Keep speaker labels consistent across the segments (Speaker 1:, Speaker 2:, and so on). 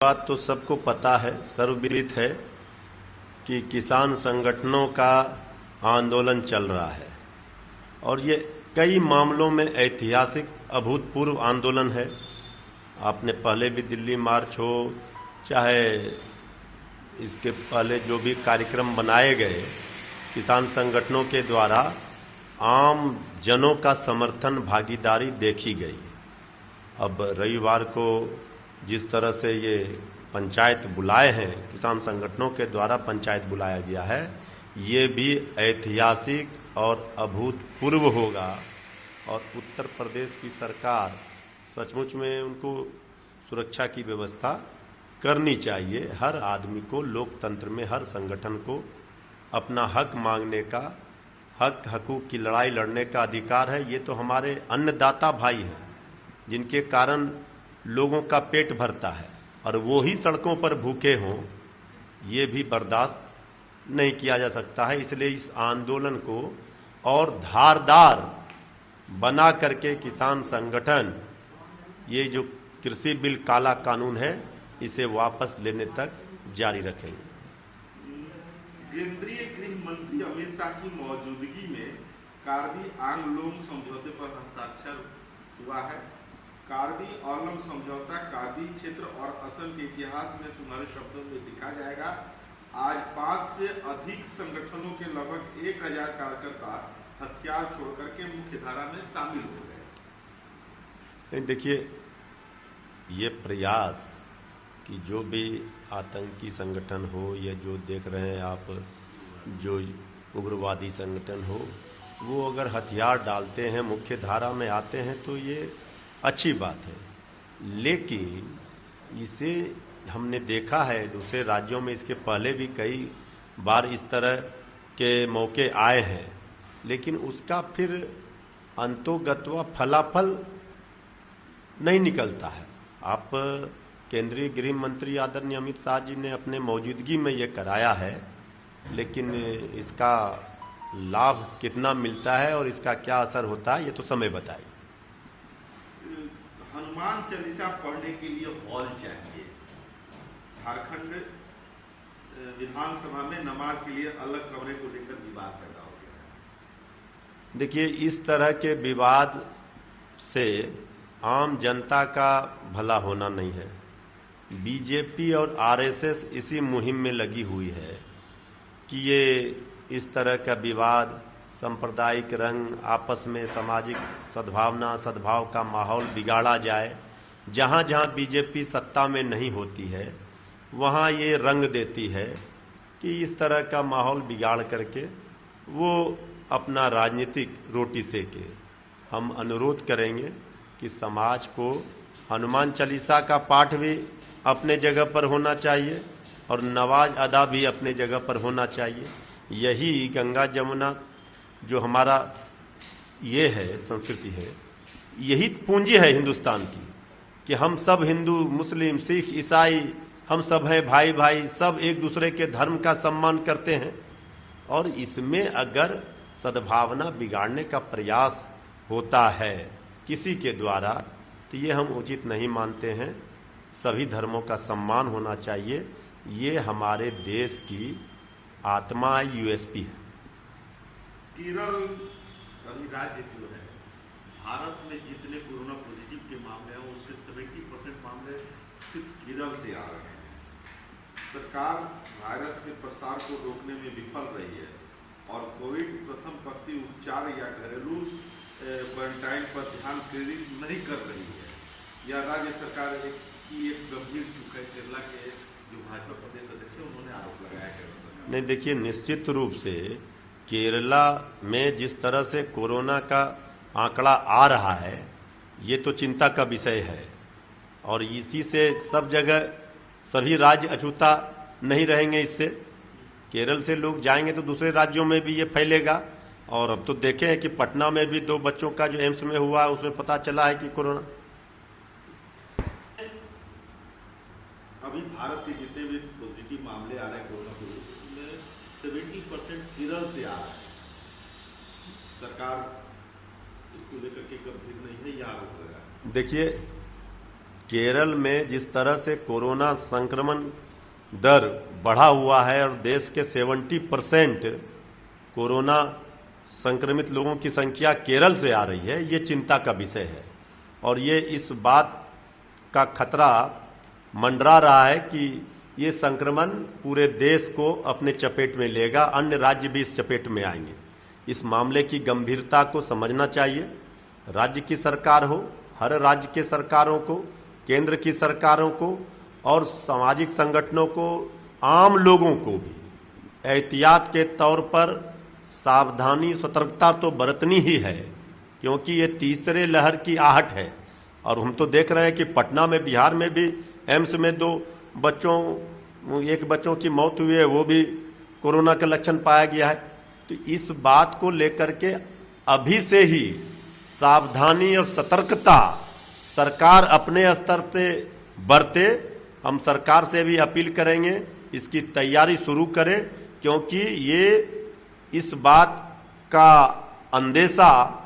Speaker 1: बात तो सबको पता है, सर्वविदित है कि किसान संगठनों का आंदोलन चल रहा है और ये कई मामलों में ऐतिहासिक अभूतपूर्व आंदोलन है। आपने पहले भी दिल्ली मार्च हो, चाहे इसके पहले जो भी कार्यक्रम बनाए गए किसान संगठनों के द्वारा, आम जनों का समर्थन, भागीदारी देखी गई। अब रविवार को जिस तरह से ये पंचायत बुलाए हैं, किसान संगठनों के द्वारा पंचायत बुलाया गया है, ये भी ऐतिहासिक और अभूतपूर्व होगा। और उत्तर प्रदेश की सरकार सचमुच में उनको सुरक्षा की व्यवस्था करनी चाहिए। हर आदमी को, लोकतंत्र में हर संगठन को अपना हक मांगने का, हकूक की लड़ाई लड़ने का अधिकार है। ये तो हमारे अन्नदाता भाई हैं जिनके कारण लोगों का पेट भरता है, और वो ही सड़कों पर भूखे हों, ये भी बर्दाश्त नहीं किया जा सकता है। इसलिए इस आंदोलन को और धारदार बना करके किसान संगठन ये जो कृषि बिल काला कानून है इसे वापस लेने तक जारी रखेंगे।
Speaker 2: केंद्रीय गृह मंत्री अमित शाह की मौजूदगी में कार्बी आंगलोंग समझौते पर हस्ताक्षर हुआ है। कार्बी आंगलोंग समझौता कार्बी क्षेत्र और असम के इतिहास में सुनहरे शब्दों में लिखा जाएगा। आज 5 से अधिक संगठनों के लगभग 1000 कार्यकर्ता हथियार छोड़कर के मुख्यधारा में शामिल हो गए।
Speaker 1: देखिए, ये प्रयास कि जो भी आतंकी संगठन हो, या जो देख रहे हैं आप, जो उग्रवादी संगठन हो, वो अगर हथियार डालते हैं, मुख्य धारा में आते हैं, तो ये अच्छी बात है। लेकिन इसे हमने देखा है दूसरे राज्यों में, इसके पहले भी कई बार इस तरह के मौके आए हैं, लेकिन उसका फिर अंतोगत्वा फलाफल नहीं निकलता है। आप केंद्रीय गृह मंत्री आदरणीय अमित शाह जी ने अपने मौजूदगी में ये कराया है, लेकिन इसका लाभ कितना मिलता है और इसका क्या असर होता है, ये तो समय बताएगा।
Speaker 2: हनुमान चालीसा पढ़ने के लिए हॉल चाहिए। झारखंड विधानसभा में नमाज के लिए अलग कमरे को लेकर विवाद पैदा हो गया है।
Speaker 1: देखिए, इस तरह के विवाद से आम जनता का भला होना नहीं है। बीजेपी और आरएसएस इसी मुहिम में लगी हुई है कि ये इस तरह का विवाद, सांप्रदायिक रंग, आपस में सामाजिक सद्भावना, सद्भाव का माहौल बिगाड़ा जाए। जहाँ जहाँ बीजेपी सत्ता में नहीं होती है वहाँ ये रंग देती है कि इस तरह का माहौल बिगाड़ करके वो अपना राजनीतिक रोटी सेके। हम अनुरोध करेंगे कि समाज को हनुमान चालीसा का पाठ भी अपने जगह पर होना चाहिए और नमाज अदा भी अपने जगह पर होना चाहिए। यही गंगा जमुना जो हमारा ये है, संस्कृति है, यही पूंजी है हिंदुस्तान की, कि हम सब हिंदू, मुस्लिम, सिख, ईसाई, हम सब हैं भाई भाई, सब एक दूसरे के धर्म का सम्मान करते हैं। और इसमें अगर सद्भावना बिगाड़ने का प्रयास होता है किसी के द्वारा, तो ये हम उचित नहीं मानते हैं। सभी धर्मों का सम्मान होना चाहिए। ये हमारे देश की आत्मा, यूएसपी है।
Speaker 2: केरल अभी राज्य जो है, भारत में जितने कोरोना पॉजिटिव के मामले हैं उसके 70% मामले सिर्फ केरल से आ रहे हैं। सरकार वायरस के प्रसार को रोकने में विफल रही है और कोविड प्रथम पंक्ति उपचार या घरेलू क्वारंटाइन पर ध्यान केंद्रित नहीं कर रही है। यह राज्य सरकार की एक गंभीर चूक है। केरला के जो भाजपा प्रदेश अध्यक्ष है उन्होंने आरोप लगाया है।
Speaker 1: नहीं, देखिए, निश्चित रूप से केरला में जिस तरह से कोरोना का आंकड़ा आ रहा है, ये तो चिंता का विषय है। और इसी से सब जगह सभी राज्य अछूता नहीं रहेंगे। इससे केरल से लोग जाएंगे तो दूसरे राज्यों में भी ये फैलेगा। और अब तो देखे हैं कि पटना में भी 2 बच्चों का जो एम्स में हुआ, उसमें पता चला है कि कोरोना।
Speaker 2: अभी भारत के जितने भी पॉजिटिव मामले आ रहे हैं कोरोना के, उसमें 70% केरल से आ रहा है। सरकार इसको लेकर के गंभीर नहीं है, यह आरोप लगा।
Speaker 1: देखिए, केरल में जिस तरह से कोरोना संक्रमण दर बढ़ा हुआ है और देश के 70% कोरोना संक्रमित लोगों की संख्या केरल से आ रही है, ये चिंता का विषय है। और ये इस बात का खतरा मंडरा रहा है कि ये संक्रमण पूरे देश को अपने चपेट में लेगा, अन्य राज्य भी इस चपेट में आएंगे। इस मामले की गंभीरता को समझना चाहिए। राज्य की सरकार हो, हर राज्य के सरकारों को, केंद्र की सरकारों को और सामाजिक संगठनों को, आम लोगों को भी एहतियात के तौर पर सावधानी, सतर्कता तो बरतनी ही है, क्योंकि ये तीसरे लहर की आहट है। और हम तो देख रहे हैं कि पटना में, बिहार में भी एम्स में एक बच्चों की मौत हुई है, वो भी कोरोना का लक्षण पाया गया है। तो इस बात को लेकर के अभी से ही सावधानी और सतर्कता सरकार अपने स्तर से बरते। हम सरकार से भी अपील करेंगे इसकी तैयारी शुरू करे, क्योंकि ये इस बात का अंदेशा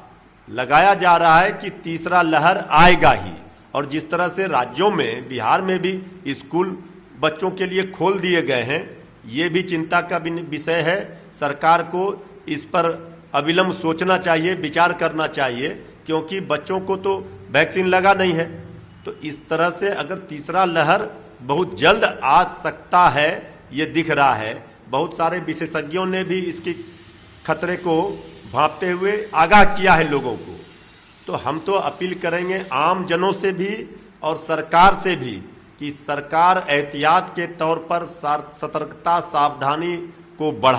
Speaker 1: लगाया जा रहा है कि तीसरा लहर आएगा ही। और जिस तरह से राज्यों में, बिहार में भी स्कूल बच्चों के लिए खोल दिए गए हैं, ये भी चिंता का विषय है। सरकार को इस पर अविलंब सोचना चाहिए, विचार करना चाहिए, क्योंकि बच्चों को तो वैक्सीन लगा नहीं है। तो इस तरह से अगर तीसरा लहर बहुत जल्द आ सकता है, ये दिख रहा है। बहुत सारे विशेषज्ञों ने भी इसकी खतरे को भांपते हुए आगाह किया है लोगों को। तो हम तो अपील करेंगे आम जनों से भी और सरकार से भी कि सरकार एहतियात के तौर पर सतर्कता, सावधानी को बढ़ा